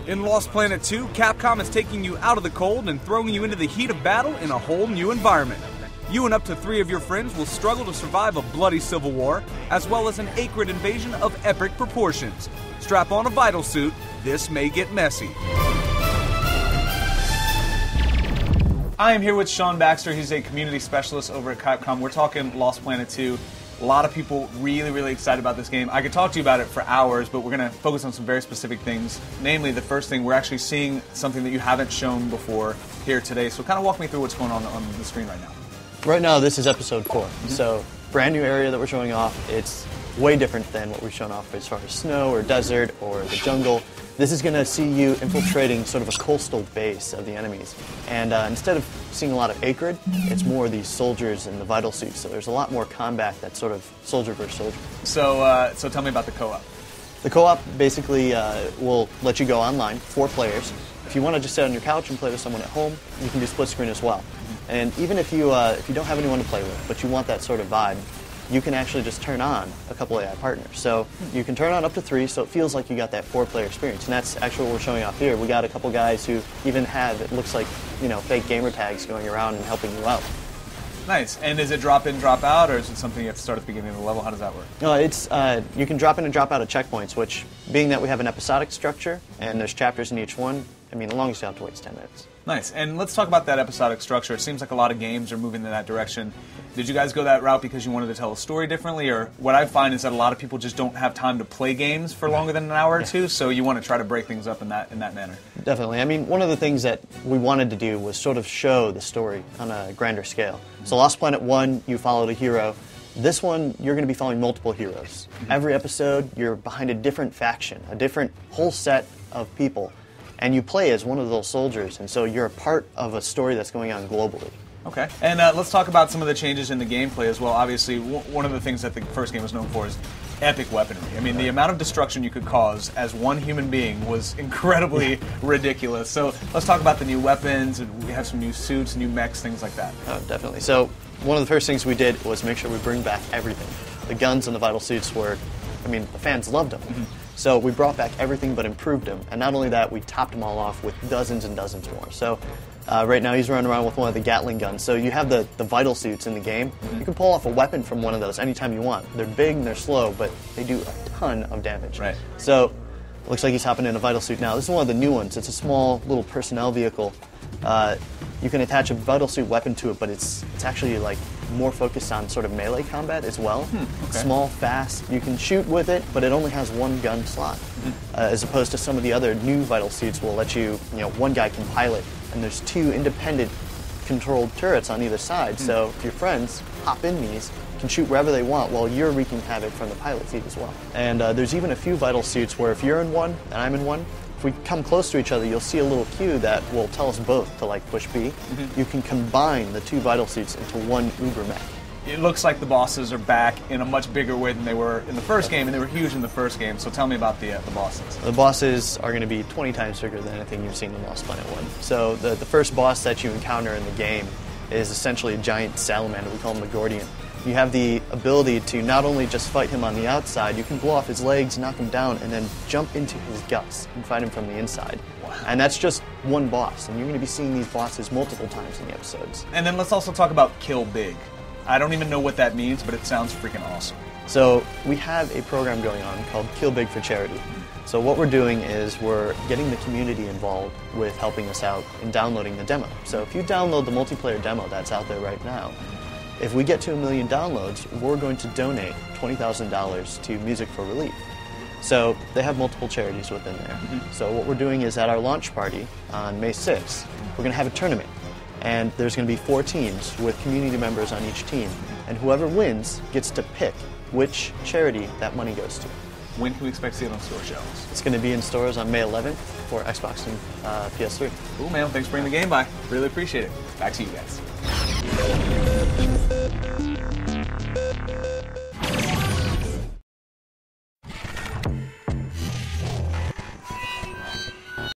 In Lost Planet 2, Capcom is taking you out of the cold and throwing you into the heat of battle in a whole new environment. You and up to 3 of your friends will struggle to survive a bloody civil war, as well as an acrid invasion of epic proportions. Strap on a vital suit, this may get messy. I am here with Sean Baxter. He's a community specialist over at Capcom. We're talking Lost Planet 2. A lot of people really excited about this game. I could talk to you about it for hours, but we're going to focus on some very specific things. Namely, the first thing, we're actually seeing something that you haven't shown before here today. So kind of walk me through what's going on the screen right now. Right now, this is episode 4. So, brand new area that we're showing off. It's way different than what we've shown off as far as snow or desert or the jungle. This is going to see you infiltrating sort of a coastal base of the enemies. And instead of seeing a lot of acrid, it's more these soldiers in the vital suits. So there's a lot more combat that's sort of soldier versus soldier. So tell me about the co-op. The co-op basically will let you go online, 4 players. If you want to just sit on your couch and play with someone at home, you can do split screen as well. And even if you don't have anyone to play with, but you want that sort of vibe, you can actually just turn on a couple AI partners. So you can turn on up to 3, so it feels like you got that 4-player experience. And that's actually what we're showing off here. We got a couple guys who even have, it looks like, fake gamer tags going around and helping you out. Nice. And is it drop in, drop out, or is it something you have to start at the beginning of the level? How does that work? No, it's you can drop in and drop out at checkpoints, which, being that we have an episodic structure and there's chapters in each one, I mean, the longest you have to wait is 10 minutes. Nice. And let's talk about that episodic structure. It seems like a lot of games are moving in that direction. Did you guys go that route because you wanted to tell a story differently? Or what I find is that a lot of people just don't have time to play games for longer than an hour or two, so you want to try to break things up in that manner. Definitely. I mean, one of the things that we wanted to do was sort of show the story on a grander scale. So Lost Planet 1, you followed a hero. This one, you're going to be following multiple heroes. Every episode, you're behind a different faction, a different whole set of people. And you play as one of those soldiers, and so you're a part of a story that's going on globally. Okay. And let's talk about some of the changes in the gameplay as well. Obviously, one of the things that the first game was known for is epic weaponry. I mean, the amount of destruction you could cause as one human being was incredibly ridiculous. So let's talk about the new weapons. We have some new suits, new mechs, things like that. Oh, definitely. So one of the first things we did was make sure we bring back everything. The guns and the vital suits were, I mean, the fans loved them. So we brought back everything but improved them. And not only that, we topped them all off with dozens and dozens more. So right now he's running around with one of the Gatling guns. So you have the vital suits in the game. You can pull off a weapon from one of those anytime you want. They're big and they're slow, but they do a ton of damage. Right. So it looks like he's hopping in a vital suit now. This is one of the new ones. It's a small little personnel vehicle. You can attach a vital suit weapon to it, but it's actually like more focused on sort of melee combat as well. Okay. Small, fast. You can shoot with it, but it only has 1 gun slot, as opposed to some of the other new vital suits will let you, one guy can pilot, and there's 2 independent controlled turrets on either side. So if your friends hop in these, can shoot wherever they want while you're wreaking havoc from the pilot seat as well. And there's even a few vital suits where if you're in one and I'm in one, if we come close to each other, you'll see a little cue that will tell us both to push B. You can combine the 2 vital suits into 1 Uber mech. It looks like the bosses are back in a much bigger way than they were in the first game, and they were huge in the first game. So tell me about the bosses. The bosses are going to be 20 times bigger than anything you've seen in Lost Planet 1. So the first boss that you encounter in the game is essentially a giant salamander. We call him the Gordian. You have the ability to not only just fight him on the outside, you can blow off his legs, knock him down, and then jump into his guts and fight him from the inside. Wow. And that's just one boss, and you're going to be seeing these bosses multiple times in the episodes. And then let's also talk about Kill Big. I don't even know what that means, but it sounds freaking awesome. So we have a program going on called Kill Big for Charity. So what we're doing is we're getting the community involved with helping us out in downloading the demo. So if you download the multiplayer demo that's out there right now, if we get to 1 million downloads, we're going to donate $20,000 to Music for Relief. So they have multiple charities within there. So what we're doing is at our launch party on May 6th, we're going to have a tournament. And there's going to be 4 teams with community members on each team. And whoever wins gets to pick which charity that money goes to. When can we expect to see it on store shelves? It's going to be in stores on May 11th for Xbox and PS3. Cool, man. Thanks for bringing the game by. Really appreciate it. Back to you guys.